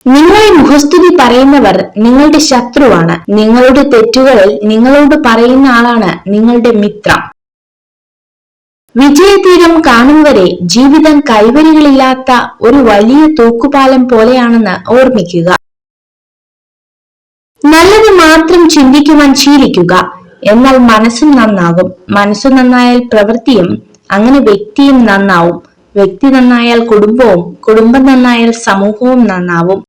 നിങ്ങളെ മുഖസ്തുതി പറയുന്നവർ നിങ്ങളുടെ ശത്രുവാണ്. നിങ്ങളുടെ തെറ്റുകളിൽ നിങ്ങളോട് പറയുന്ന ആളാണ് നിങ്ങളുടെ മിത്രം. വിജയതീരം കാണും വരെ ജീവിതം കൈവരികളില്ലാത്ത ഒരു വലിയ തൂക്കുപാലം പോലെയാണെന്ന് ഓർമ്മിക്കുക. നല്ലത് മാത്രം ചിന്തിക്കുവാൻ ശീലിക്കുക. എന്നാൽ മനസ്സും നന്നാകും. മനസ്സു നന്നായാൽ പ്രവൃത്തിയും, അങ്ങനെ വ്യക്തിയും നന്നാവും. വ്യക്തി നന്നായാൽ കുടുംബവും, കുടുംബം നന്നായാൽ സമൂഹവും നന്നാവും.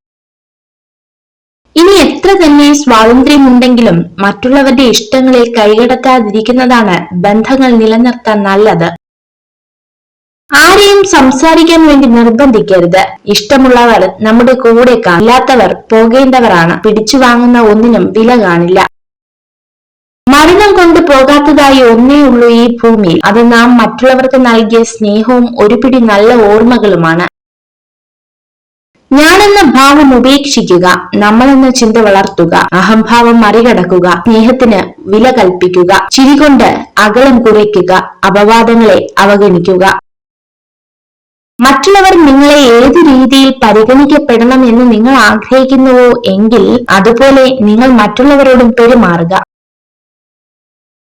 ഇനി എത്ര തന്നെ സ്വാതന്ത്ര്യമുണ്ടെങ്കിലും മറ്റുള്ളവരുടെ ഇഷ്ടങ്ങളിൽ കൈകടത്താതിരിക്കുന്നതാണ് ബന്ധങ്ങൾ നിലനിർത്താൻ നല്ലത്. ആരെയും സംസാരിക്കാൻ വേണ്ടി നിർബന്ധിക്കരുത്. ഇഷ്ടമുള്ളവർ നമ്മുടെ കൂടെ ഇല്ലാത്തവർ പോകേണ്ടവരാണ്. പിടിച്ചു വാങ്ങുന്ന ഒന്നിനും വില കാണില്ല. മരണം കൊണ്ട് പോകാത്തതായി ഒന്നേ ഉള്ളൂ ഈ ഭൂമിയിൽ. അത് നാം മറ്റുള്ളവർക്ക് നൽകിയ സ്നേഹവും ഒരു പിടി നല്ല ഓർമ്മകളുമാണ്. ഞാനെന്ന ഭാവം ഉപേക്ഷിക്കുക. നമ്മളെന്ന ചിന്ത വളർത്തുക. അഹംഭാവം മറികടക്കുക. സ്നേഹത്തിന് വില കൽപ്പിക്കുക. ചിരികൊണ്ട് അകലം കുറയ്ക്കുക. അപവാദങ്ങളെ അവഗണിക്കുക. മറ്റുള്ളവർ നിങ്ങളെ ഏത് രീതിയിൽ പരിഗണിക്കപ്പെടണം എന്ന് നിങ്ങൾ ആഗ്രഹിക്കുന്നുവോ എങ്കിൽ അതുപോലെ നിങ്ങൾ മറ്റുള്ളവരോടും പെരുമാറുക.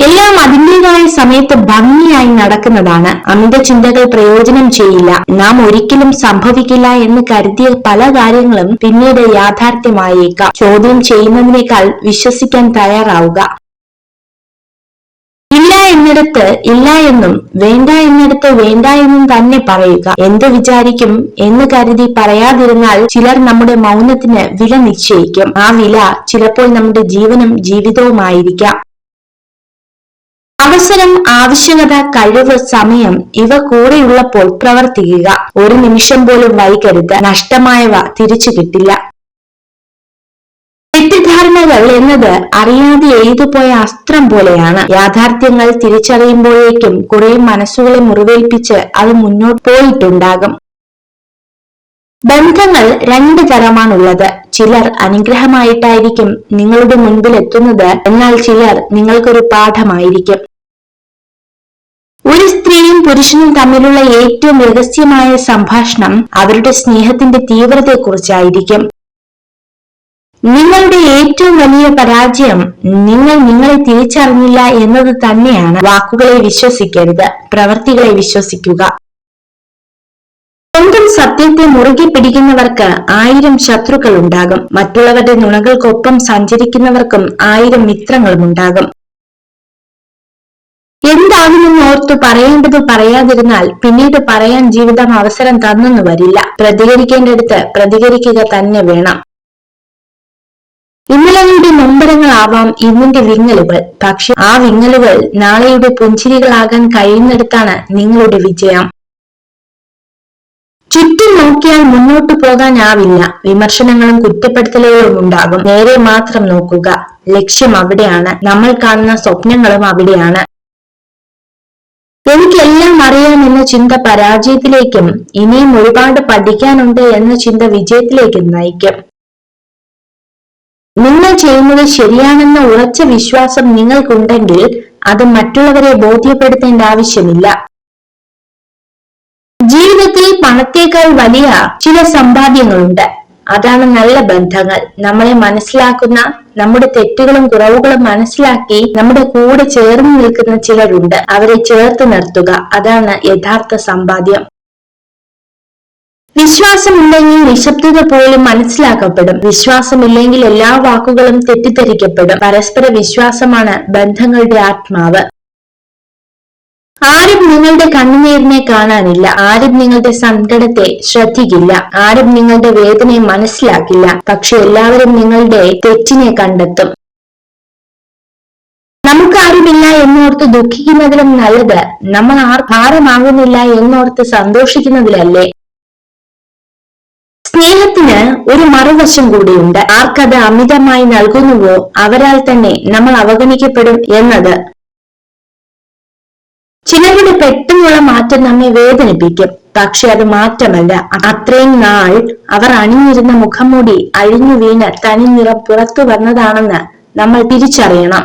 എല്ലാം അതിൻ്റെതായ സമയത്ത് ഭംഗിയായി നടക്കുന്നതാണ്. അമിത ചിന്തകൾ പ്രയോജനം ചെയ്യില്ല. നാം ഒരിക്കലും സംഭവിക്കില്ല എന്ന് കരുതിയ പല കാര്യങ്ങളും പിന്നീട് യാഥാർത്ഥ്യമായേക്കാം. ചോദ്യം ചെയ്യുന്നതിനേക്കാൾ വിശ്വസിക്കാൻ തയ്യാറാവുക. ഇല്ല എന്നിടത്ത് ഇല്ല എന്നും വേണ്ട എന്നിടത്ത് വേണ്ട എന്നും തന്നെ പറയുക. എന്ത് വിചാരിക്കും എന്ന് കരുതി പറയാതിരുന്നാൽ ചിലർ നമ്മുടെ മൗനത്തിന് വില നിശ്ചയിക്കും. ആ വില ചിലപ്പോൾ നമ്മുടെ ജീവനും ജീവിതവുമായിരിക്കാം. അവസരം, ആവശ്യകത, കഴിവ്, സമയം ഇവ കൂടെയുള്ളപ്പോൾ പ്രവർത്തിക്കുക. ഒരു നിമിഷം പോലും വൈകരുത്. നഷ്ടമായവ തിരിച്ചു കിട്ടില്ല. തെറ്റിദ്ധാരണകൾ എന്നത് അറിയാതെ എഴുതുപോയ അസ്ത്രം പോലെയാണ്. യാഥാർത്ഥ്യങ്ങൾ തിരിച്ചറിയുമ്പോഴേക്കും കുറെ മനസ്സുകളെ മുറിവേൽപ്പിച്ച് അത് മുന്നോട്ട് പോയിട്ടുണ്ടാകും. ബന്ധങ്ങൾ രണ്ടു തരമാണുള്ളത്. ചിലർ അനുഗ്രഹമായിട്ടായിരിക്കും നിങ്ങളുടെ മുൻപിൽ എത്തുന്നത്. എന്നാൽ ചിലർ നിങ്ങൾക്കൊരു പാഠമായിരിക്കും. ഒരു സ്ത്രീയും പുരുഷനും തമ്മിലുള്ള ഏറ്റവും രഹസ്യമായ സംഭാഷണം അവരുടെ സ്നേഹത്തിന്റെ തീവ്രതയെക്കുറിച്ചായിരിക്കും. നിങ്ങളുടെ ഏറ്റവും വലിയ പരാജയം നിങ്ങൾ നിങ്ങളെ തിരിച്ചറിഞ്ഞില്ല എന്നത് തന്നെയാണ്. വാക്കുകളെ വിശ്വസിക്കരുത്, പ്രവൃത്തികളെ വിശ്വസിക്കുക. സ്വന്തം സത്യത്തെ മുറുകെ പിടിക്കുന്നവർക്ക് 1000 ശത്രുക്കൾ ഉണ്ടാകും. മറ്റുള്ളവരുടെ നുണകൾക്കൊപ്പം സഞ്ചരിക്കുന്നവർക്കും 1000 മിത്രങ്ങളും ഉണ്ടാകും. എന്താകുമെന്ന് ഓർത്തു പറയേണ്ടത് പറയാതിരുന്നാൽ പിന്നീട് പറയാൻ ജീവിതം അവസരം തന്നെന്ന് വരില്ല. പ്രതികരിക്കേണ്ടടുത്ത് പ്രതികരിക്കുക തന്നെ വേണം. ഇന്നലകളുടെ നൊമ്പരങ്ങളാവാം ഇന്നിന്റെ വിങ്ങലുകൾ. പക്ഷെ ആ വിങ്ങലുകൾ നാളെയുടെ പുഞ്ചിരികളാകാൻ കഴിയുന്നിടത്താണ് നിങ്ങളുടെ വിജയം. ചുറ്റും നോക്കിയാൽ മുന്നോട്ടു പോകാനാവില്ല. വിമർശനങ്ങളും കുറ്റപ്പെടുത്തലുകളും ഉണ്ടാകും. നേരെ മാത്രം നോക്കുക. ലക്ഷ്യം അവിടെയാണ്. നമ്മൾ കാണുന്ന സ്വപ്നങ്ങളും അവിടെയാണ്. എനിക്കെല്ലാം അറിയാം എന്ന ചിന്ത പരാജയത്തിലേക്കും ഇനിയും ഒരുപാട് പഠിക്കാനുണ്ട് എന്ന ചിന്ത വിജയത്തിലേക്കും നയിക്കും. നിങ്ങൾ ചെയ്യുന്നത് ശരിയാണെന്ന ഉറച്ച വിശ്വാസം നിങ്ങൾക്കുണ്ടെങ്കിൽ അത് മറ്റുള്ളവരെ ബോധ്യപ്പെടുത്തേണ്ട ആവശ്യമില്ല. ജീവിതത്തിൽ പണത്തേക്കാൾ വലിയ ചില സമ്പാദ്യങ്ങളുണ്ട്. അതാണ് നല്ല ബന്ധങ്ങൾ. നമ്മളെ മനസ്സിലാക്കുന്ന, നമ്മുടെ തെറ്റുകളും കുറവുകളും മനസ്സിലാക്കി നമ്മുടെ കൂടെ ചേർന്ന് നിൽക്കുന്ന ചിലരുണ്ട്. അവരെ ചേർത്ത് നിർത്തുക. അതാണ് യഥാർത്ഥ സമ്പാദ്യം. വിശ്വാസമുണ്ടെങ്കിൽ നിശബ്ദത പോലും മനസ്സിലാക്കപ്പെടും. വിശ്വാസമില്ലെങ്കിൽ എല്ലാ വാക്കുകളും തെറ്റിദ്ധരിക്കപ്പെടും. പരസ്പര വിശ്വാസമാണ് ബന്ധങ്ങളുടെ ആത്മാവ്. ആരും നിങ്ങളുടെ കണ്ണുനീരിനെ കാണാനില്ല. ആരും നിങ്ങളുടെ സങ്കടത്തെ ശ്രദ്ധിക്കില്ല. ആരും നിങ്ങളുടെ വേദനയെ മനസ്സിലാക്കില്ല. പക്ഷെ എല്ലാവരും നിങ്ങളുടെ തെറ്റിനെ കണ്ടെത്തും. നമുക്കാരുമില്ല എന്നോർത്ത് ദുഃഖിക്കുന്നതിലും നല്ലത് നമ്മൾ ഭാരമാകുന്നില്ല എന്നോർത്ത് സന്തോഷിക്കുന്നതിലല്ലേ. സ്നേഹത്തിന് ഒരു മറുവശം കൂടിയുണ്ട്. ആർക്കത് അമിതമായി നൽകുന്നുവോ അവരാൽ തന്നെ നമ്മൾ അവഗണിക്കപ്പെടും എന്നത്. ചിലരുടെ പെട്ടെന്നുള്ള മാറ്റം നമ്മെ വേദനിപ്പിക്കും. പക്ഷെ അത് മാറ്റമല്ല. അത്രയും നാൾ അവർ അണിഞ്ഞിരുന്ന മുഖംമൂടി അഴിഞ്ഞു വീണ് തനി നിറം പുറത്തു വന്നതാണെന്ന് നമ്മൾ തിരിച്ചറിയണം.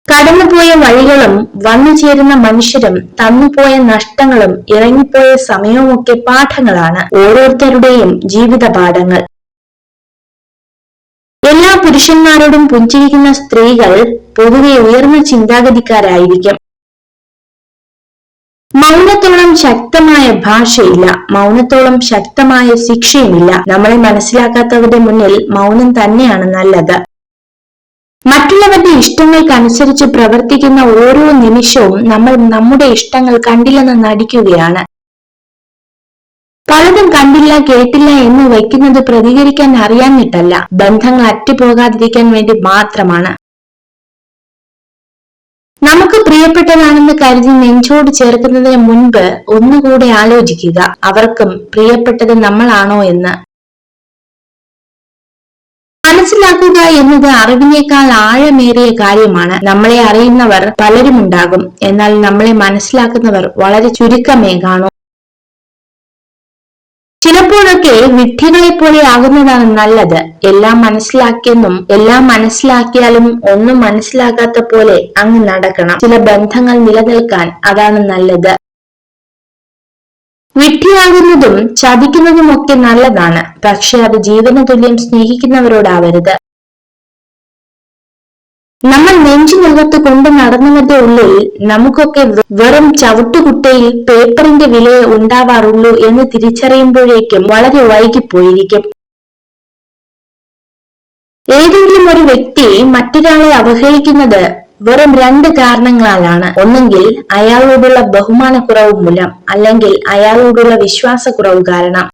കടന്നുപോയ വഴികളും വന്നു ചേരുന്ന മനുഷ്യരും തന്നുപോയ നഷ്ടങ്ങളും ഇറങ്ങിപ്പോയ സമയവുമൊക്കെ പാഠങ്ങളാണ്, ഓരോരുത്തരുടെയും ജീവിത പാഠങ്ങൾ. എല്ലാ പുരുഷന്മാരോടും പുഞ്ചിരിക്കുന്ന സ്ത്രീകൾ പൊതുവെ ഉയർന്ന ചിന്താഗതിക്കാരായിരിക്കും. മൗനത്തോളം ശക്തമായ ഭാഷയില്ല, മൗനത്തോളം ശക്തമായ ശിക്ഷയുമില്ല. നമ്മളെ മനസ്സിലാക്കാത്തവരുടെ മുന്നിൽ മൗനം തന്നെയാണ് നല്ലത്. മറ്റുള്ളവരുടെ ഇഷ്ടങ്ങൾക്കനുസരിച്ച് പ്രവർത്തിക്കുന്ന ഓരോ നിമിഷവും നമ്മൾ നമ്മുടെ ഇഷ്ടങ്ങൾ കണ്ടില്ലെന്ന് നടിക്കുകയാണ്. പലതും കണ്ടില്ല കേട്ടില്ല എന്ന് വയ്ക്കുന്നത് പ്രതികരിക്കാൻ അറിയാഞ്ഞിട്ടല്ല, ബന്ധങ്ങൾ അറ്റുപോകാതിരിക്കാൻ വേണ്ടി മാത്രമാണ്. നമുക്ക് പ്രിയപ്പെട്ടതാണെന്ന് കരുതി നെഞ്ചോട് ചേർക്കുന്നതിന് മുൻപ് ഒന്നുകൂടെ ആലോചിക്കുക, അവർക്കും പ്രിയപ്പെട്ടത് നമ്മളാണോ എന്ന്. മനസ്സിലാക്കുക എന്നത് അറിവിനേക്കാൾ ആഴമേറിയ കാര്യമാണ്. നമ്മളെ അറിയുന്നവർ പലരുമുണ്ടാകും, എന്നാൽ നമ്മളെ മനസ്സിലാക്കുന്നവർ വളരെ ചുരുക്കമേ കാണൂ. ചിലപ്പോഴൊക്കെ വിഡ്ഢികളെ പോലെ ആകുന്നതാണ് നല്ലത്. എല്ലാം മനസ്സിലാക്കിയെന്നും എല്ലാം മനസ്സിലാക്കിയാലും ഒന്നും മനസ്സിലാകാത്ത പോലെ അങ്ങ് നടക്കണം. ചില ബന്ധങ്ങൾ നിലനിൽക്കാൻ അതാണ് നല്ലത്. വിഡ്ഢിയാകുന്നതും ചതിക്കുന്നതുമൊക്കെ നല്ലതാണ്, പക്ഷെ അത് ജീവന തുല്യം സ്നേഹിക്കുന്നവരോടാവരുത്. നമ്മൾ നെഞ്ചുമുഖത്ത് കൊണ്ട് നടന്നവരുടെ ഉള്ളിൽ നമുക്കൊക്കെ വെറും ചവിട്ടുകുട്ടയിൽ പേപ്പറിന്റെ വിലയെ ഉണ്ടാവാറുള്ളൂ എന്ന് തിരിച്ചറിയുമ്പോഴേക്കും വളരെ വൈകിപ്പോയിരിക്കും. ഏതെങ്കിലും ഒരു വ്യക്തി മറ്റൊരാളെ അവഹേളിക്കുന്നത് വെറും 2 കാരണങ്ങളാലാണ്. ഒന്നെങ്കിൽ അയാളോടുള്ള ബഹുമാനക്കുറവ് മൂലം, അല്ലെങ്കിൽ അയാളോടുള്ള വിശ്വാസക്കുറവ് കാരണം.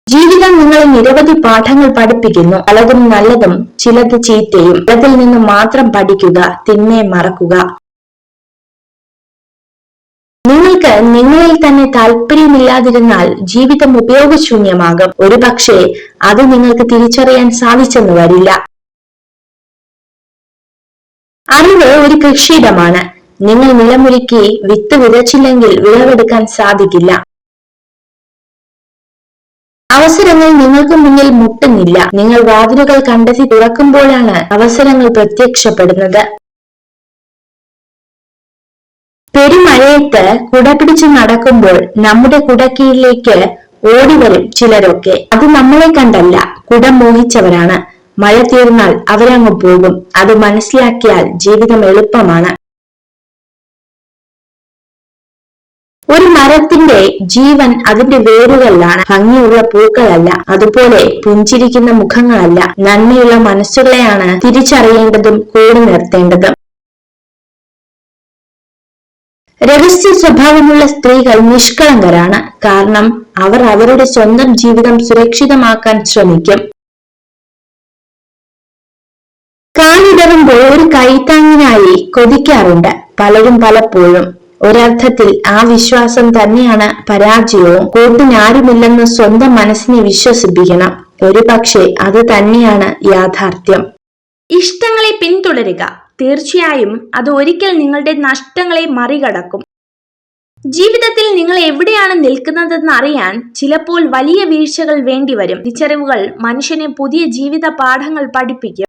ജീവിതം നിങ്ങളെ നിരവധി പാഠങ്ങൾ പഠിപ്പിക്കുന്നു, പലതും നല്ലതും ചിലത് ചീത്തയും. അതിൽ നിന്ന് മാത്രം പഠിക്കുക, തിന്മയെ മറക്കുക. നിങ്ങൾക്ക് നിങ്ങളിൽ തന്നെ താല്പര്യമില്ലാതിരുന്നാൽ ജീവിതം ഉപയോഗശൂന്യമാകും. ഒരുപക്ഷെ അത് നിങ്ങൾക്ക് തിരിച്ചറിയാൻ സാധിച്ചെന്ന് വരില്ല. അറിവ് ഒരു കൃഷിയിടമാണ്. നിങ്ങൾ നിലമൊരുക്കി വിത്ത് വിതച്ചില്ലെങ്കിൽ വിളവെടുക്കാൻ സാധിക്കില്ല. അവസരങ്ങൾ നിങ്ങൾക്ക് മുന്നിൽ മുട്ടുന്നില്ല, നിങ്ങൾ വാതിലുകൾ കണ്ടെത്തി തുറക്കുമ്പോഴാണ് അവസരങ്ങൾ പ്രത്യക്ഷപ്പെടുന്നത്. പെരുമഴയത്ത് കുട പിടിച്ച് നടക്കുമ്പോൾ നമ്മുടെ കുടക്കീഴിലേക്ക് ഓടിവരും ചിലരൊക്കെ. അത് നമ്മളെ കണ്ടല്ല, കുട മോഹിച്ചവരാണ്. മഴ തീർന്നാൽ അവരങ്ങ് പോകും. അത് മനസ്സിലാക്കിയാൽ ജീവിതം എളുപ്പമാണ്. ഒരു മരത്തിന്റെ ജീവൻ അതിന്റെ വേരുകളിലാണ്, ഭംഗിയുള്ള പൂക്കളല്ല. അതുപോലെ പുഞ്ചിരിക്കുന്ന മുഖങ്ങളല്ല, നന്മയുള്ള മനസ്സുകളെയാണ് തിരിച്ചറിയേണ്ടതും കൂടി നിർത്തേണ്ടതും. രഹസ്യ സ്വഭാവമുള്ള സ്ത്രീകൾ നിഷ്കളങ്കരാണ്, കാരണം അവർ അവരുടെ സ്വന്തം ജീവിതം സുരക്ഷിതമാക്കാൻ ശ്രമിക്കും. കാലിടറുമ്പോൾ ഒരു കൈത്താങ്ങിനായി കൊതിക്കാറുണ്ട് പലരും പലപ്പോഴും. ഒരർത്ഥത്തിൽ ആ വിശ്വാസം തന്നെയാണ് പരാജയവും. കൂട്ടിനാരുമില്ലെന്ന് സ്വന്തം മനസ്സിനെ വിശ്വസിപ്പിക്കണം. ഒരു പക്ഷേ അത് തന്നെയാണ് യാഥാർത്ഥ്യം. ഇഷ്ടങ്ങളെ പിന്തുടരുക, തീർച്ചയായും അത് ഒരിക്കൽ നിങ്ങളുടെ നഷ്ടങ്ങളെ മറികടക്കും. ജീവിതത്തിൽ നിങ്ങൾ എവിടെയാണ് നിൽക്കുന്നതെന്ന് അറിയാൻ ചിലപ്പോൾ വലിയ വീഴ്ചകൾ വേണ്ടിവരും. തിരിച്ചറിവുകൾ മനുഷ്യനെ പുതിയ ജീവിത പാഠങ്ങൾ പഠിപ്പിക്കും.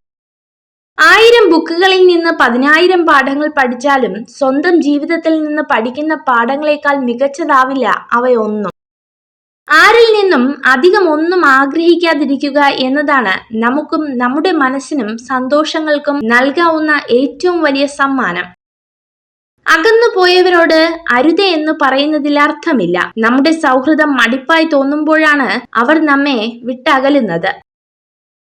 1000 ബുക്കുകളിൽ നിന്ന് 10,000 പാഠങ്ങൾ പഠിച്ചാലും സ്വന്തം ജീവിതത്തിൽ നിന്ന് പഠിക്കുന്ന പാഠങ്ങളെക്കാൾ മികച്ചതാവില്ല അവയൊന്നും. ആരിൽ നിന്നും അധികം ഒന്നും ആഗ്രഹിക്കാതിരിക്കുക എന്നതാണ് നമുക്കും നമ്മുടെ മനസ്സിനും സന്തോഷങ്ങൾക്കും നൽകാവുന്ന ഏറ്റവും വലിയ സമ്മാനം. അകന്നു പോയവരോട് അരുതേ എന്ന് പറയുന്നതിൽ അർത്ഥമില്ല. നമ്മുടെ സൗഹൃദം മടിപ്പായി തോന്നുമ്പോഴാണ് അവർ നമ്മെ വിട്ടകലുന്നത്.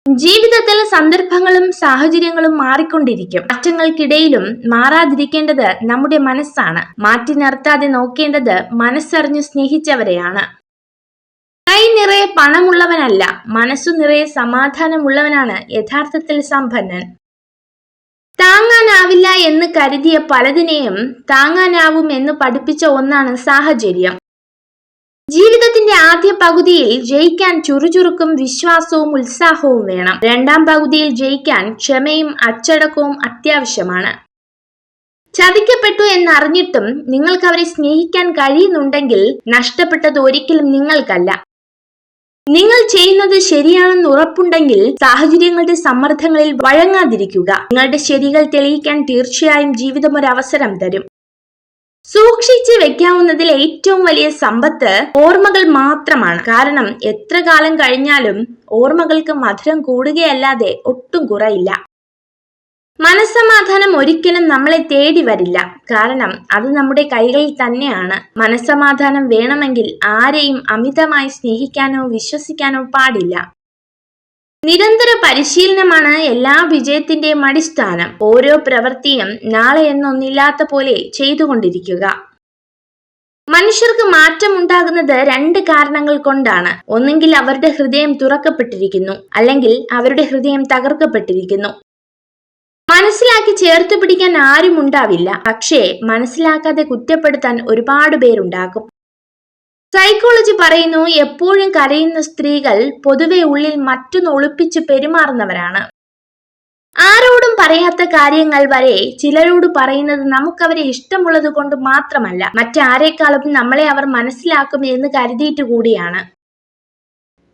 ജീവിതത്തിൽ സന്ദർഭങ്ങളും സാഹചര്യങ്ങളും മാറിക്കൊണ്ടിരിക്കും. മാറ്റങ്ങൾക്കിടയിലും മാറാതിരിക്കേണ്ടത് നമ്മുടെ മനസ്സാണ്. മാറ്റി നിർത്താതെ നോക്കേണ്ടത് മനസ്സറിഞ്ഞു സ്നേഹിച്ചവരെയാണ്. കൈ നിറയെ പണമുള്ളവനല്ല, മനസ്സു നിറയെ സമാധാനമുള്ളവനാണ് യഥാർത്ഥത്തിൽ സമ്പന്നൻ. താങ്ങാനാവില്ല എന്ന് കരുതിയ പലതിനെയും താങ്ങാനാവും എന്ന് പഠിപ്പിച്ച ഒന്നാണ് സാഹചര്യം. ജീവിതത്തിന്റെ ആദ്യ പകുതിയിൽ ജയിക്കാൻ ചുറുചുറുക്കും വിശ്വാസവും ഉത്സാഹവും വേണം. 2ാം പകുതിയിൽ ജയിക്കാൻ ക്ഷമയും അച്ചടക്കവും അത്യാവശ്യമാണ്. ചതിക്കപ്പെട്ടു എന്നറിഞ്ഞിട്ടും നിങ്ങൾക്ക് അവരെ സ്നേഹിക്കാൻ കഴിയുന്നുണ്ടെങ്കിൽ നഷ്ടപ്പെട്ടത് ഒരിക്കലും നിങ്ങൾക്കല്ല, നിങ്ങൾ ചെയ്യുന്നത് ശരിയാണെന്ന് ഉറപ്പുണ്ടെങ്കിൽ സാഹചര്യങ്ങളുടെ സമ്മർദ്ദങ്ങളിൽ വഴങ്ങാതിരിക്കുക. നിങ്ങളുടെ ശരികൾ തെളിയിക്കാൻ തീർച്ചയായും ജീവിതം ഒരു അവസരം തരും. സൂക്ഷിച്ച് വെക്കാവുന്നതിൽ ഏറ്റവും വലിയ സമ്പത്ത് ഓർമ്മകൾ മാത്രമാണ്. കാരണം എത്ര കാലം കഴിഞ്ഞാലും ഓർമ്മകൾക്ക് മധുരം കൂടുകയല്ലാതെ ഒട്ടും കുറയില്ല. മനസ്സമാധാനം ഒരിക്കലും നമ്മളെ തേടി വരില്ല. കാരണം അത് നമ്മുടെ കൈകളിൽ തന്നെയാണ്. മനസ്സമാധാനം വേണമെങ്കിൽ ആരെയും അമിതമായി സ്നേഹിക്കാനോ വിശ്വസിക്കാനോ പാടില്ല. നിരന്തര പരിശീലനമാണ് എല്ലാ വിജയത്തിന്റെയും അടിസ്ഥാനം. ഓരോ പ്രവൃത്തിയും നാളെ എന്നൊന്നില്ലാത്ത പോലെ ചെയ്തുകൊണ്ടിരിക്കുക. മനുഷ്യർക്ക് മാറ്റമുണ്ടാകുന്നത് 2 കാരണങ്ങൾ കൊണ്ടാണ്. ഒന്നെങ്കിൽ അവരുടെ ഹൃദയം തുറക്കപ്പെട്ടിരിക്കുന്നു, അല്ലെങ്കിൽ അവരുടെ ഹൃദയം തകർക്കപ്പെട്ടിരിക്കുന്നു. മനസ്സിലാക്കി ചേർത്ത് പിടിക്കാൻ ആരും ഉണ്ടാവില്ല, പക്ഷേ മനസ്സിലാക്കാതെ കുറ്റപ്പെടുത്താൻ ഒരുപാട് പേരുണ്ടാകും. സൈക്കോളജി പറയുന്നു, എപ്പോഴും കരയുന്ന സ്ത്രീകൾ പൊതുവെ ഉള്ളിൽ മറ്റൊന്ന് ഒളിപ്പിച്ച് പെരുമാറുന്നവരാണ്. ആരോടും പറയാത്ത കാര്യങ്ങൾ വരെ ചിലരോട് പറയുന്നത് നമുക്കവരെ ഇഷ്ടമുള്ളത് കൊണ്ട് മാത്രമല്ല, മറ്റാരേക്കാളും നമ്മളെ അവർ മനസ്സിലാക്കും എന്ന് കരുതിയിട്ട് കൂടിയാണ്.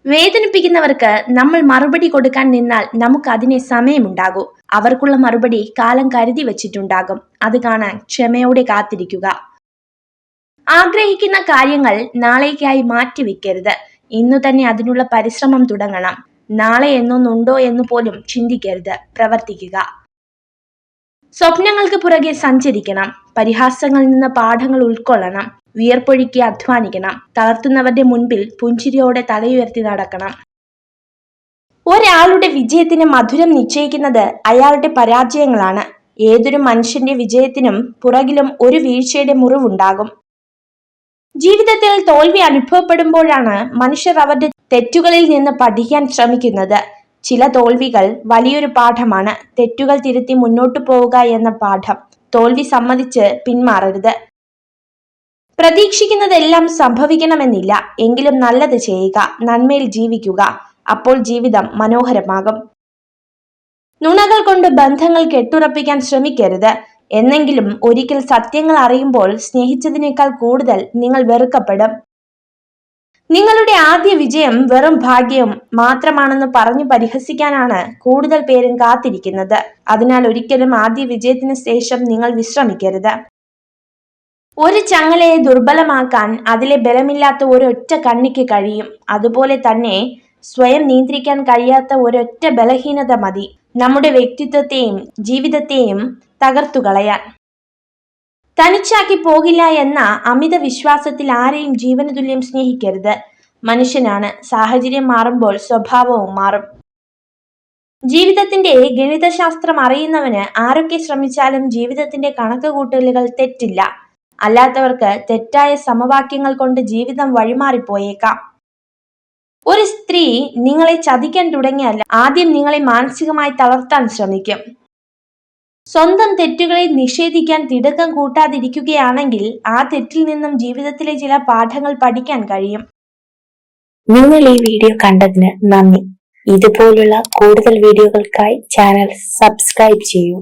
വേദനിപ്പിക്കുന്നവർക്ക് നമ്മൾ മറുപടി കൊടുക്കാൻ നിന്നാൽ നമുക്ക് അതിനെ സമയമുണ്ടാകൂ. അവർക്കുള്ള മറുപടി കാലം കരുതി വച്ചിട്ടുണ്ടാകും. അത് കാണാൻ ക്ഷമയോടെ കാത്തിരിക്കുക. ആഗ്രഹിക്കുന്ന കാര്യങ്ങൾ നാളേക്കായി മാറ്റിവെക്കരുത്. ഇന്നു തന്നെ അതിനുള്ള പരിശ്രമം തുടങ്ങണം. നാളെ എന്നൊന്നുണ്ടോ എന്ന് പോലും ചിന്തിക്കരുത്, പ്രവർത്തിക്കുക. സ്വപ്നങ്ങൾക്ക് പുറകെ സഞ്ചരിക്കണം. പരിഹാസങ്ങളിൽ നിന്ന് പാഠങ്ങൾ ഉൾക്കൊള്ളണം. വിയർപ്പൊഴുക്കി അധ്വാനിക്കണം. തളർത്തുന്നവരുടെ മുൻപിൽ പുഞ്ചിരിയോടെ തലയുയർത്തി നടക്കണം. ഒരാളുടെ വിജയത്തിന് മധുരം നിശ്ചയിക്കുന്നത് അയാളുടെ പരാജയങ്ങളാണ്. ഏതൊരു മനുഷ്യന്റെ വിജയത്തിനും പുറകിലും ഒരു വീഴ്ചയുടെ മുറിവുണ്ടാകും. ജീവിതത്തിൽ തോൽവി അനുഭവപ്പെടുമ്പോഴാണ് മനുഷ്യർ അവരുടെ തെറ്റുകളിൽ നിന്ന് പഠിക്കാൻ ശ്രമിക്കുന്നത്. ചില തോൽവികൾ വലിയൊരു പാഠമാണ്. തെറ്റുകൾ തിരുത്തി മുന്നോട്ടു പോവുക എന്ന പാഠം. തോൽവി സമ്മതിച്ച് പിന്മാറരുത്. പ്രതീക്ഷിക്കുന്നതെല്ലാം സംഭവിക്കണമെന്നില്ല. എങ്കിലും നല്ലത് ചെയ്യുക, നന്മയിൽ ജീവിക്കുക. അപ്പോൾ ജീവിതം മനോഹരമാകും. നുണകൾ കൊണ്ട് ബന്ധങ്ങൾ കെട്ടുറപ്പിക്കാൻ ശ്രമിക്കരുത്. എന്നെങ്കിലും ഒരിക്കൽ സത്യങ്ങൾ അറിയുമ്പോൾ സ്നേഹിച്ചതിനേക്കാൾ കൂടുതൽ നിങ്ങൾ വെറുക്കപ്പെടും. നിങ്ങളുടെ ആദ്യ വിജയം വെറും ഭാഗ്യം മാത്രമാണെന്ന് പറഞ്ഞു പരിഹസിക്കാനാണ് കൂടുതൽ പേരും കാത്തിരിക്കുന്നത്. അതിനാൽ ഒരിക്കലും ആദ്യ വിജയത്തിന് ശേഷം നിങ്ങൾ വിശ്രമിക്കരുത്. ഒരു ചങ്ങലയെ ദുർബലമാക്കാൻ അതിലെ ബലമില്ലാത്ത ഒരൊറ്റ കണ്ണിക്ക് കഴിയും. അതുപോലെ തന്നെ സ്വയം നിയന്ത്രിക്കാൻ കഴിയാത്ത ഒരൊറ്റ ബലഹീനത മതി നമ്മുടെ വ്യക്തിത്വത്തെയും ജീവിതത്തെയും തകർത്തുകളയാൻ. തനിച്ചാക്കി പോകില്ല എന്ന അമിത വിശ്വാസത്തിൽ ആരെയും ജീവനതുല്യം സ്നേഹിക്കരുത്. മനുഷ്യനാണ്, സാഹചര്യം മാറുമ്പോൾ സ്വഭാവവും മാറും. ജീവിതത്തിന്റെ ഗണിതശാസ്ത്രം അറിയുന്നവന് ആരൊക്കെ ശ്രമിച്ചാലും ജീവിതത്തിന്റെ കണക്കുകൂട്ടലുകൾ തെറ്റില്ല. അല്ലാത്തവർക്ക് തെറ്റായ സമവാക്യങ്ങൾ കൊണ്ട് ജീവിതം വഴിമാറിപ്പോയേക്കാം. ഒരു സ്ത്രീ നിങ്ങളെ ചതിക്കാൻ തുടങ്ങിയാൽ ആദ്യം നിങ്ങളെ മാനസികമായി തളർത്താൻ ശ്രമിക്കും. സ്വന്തം തെറ്റുകളെ നിഷേധിക്കാൻ തിടുക്കം കൂട്ടാതിരിക്കുകയാണെങ്കിൽ ആ തെറ്റിൽ നിന്നും ജീവിതത്തിലെ ചില പാഠങ്ങൾ പഠിക്കാൻ കഴിയും. നിങ്ങൾ ഈ വീഡിയോ കണ്ടതിന് നന്ദി. ഇതുപോലുള്ള കൂടുതൽ വീഡിയോകൾക്കായി ചാനൽ സബ്സ്ക്രൈബ് ചെയ്യൂ.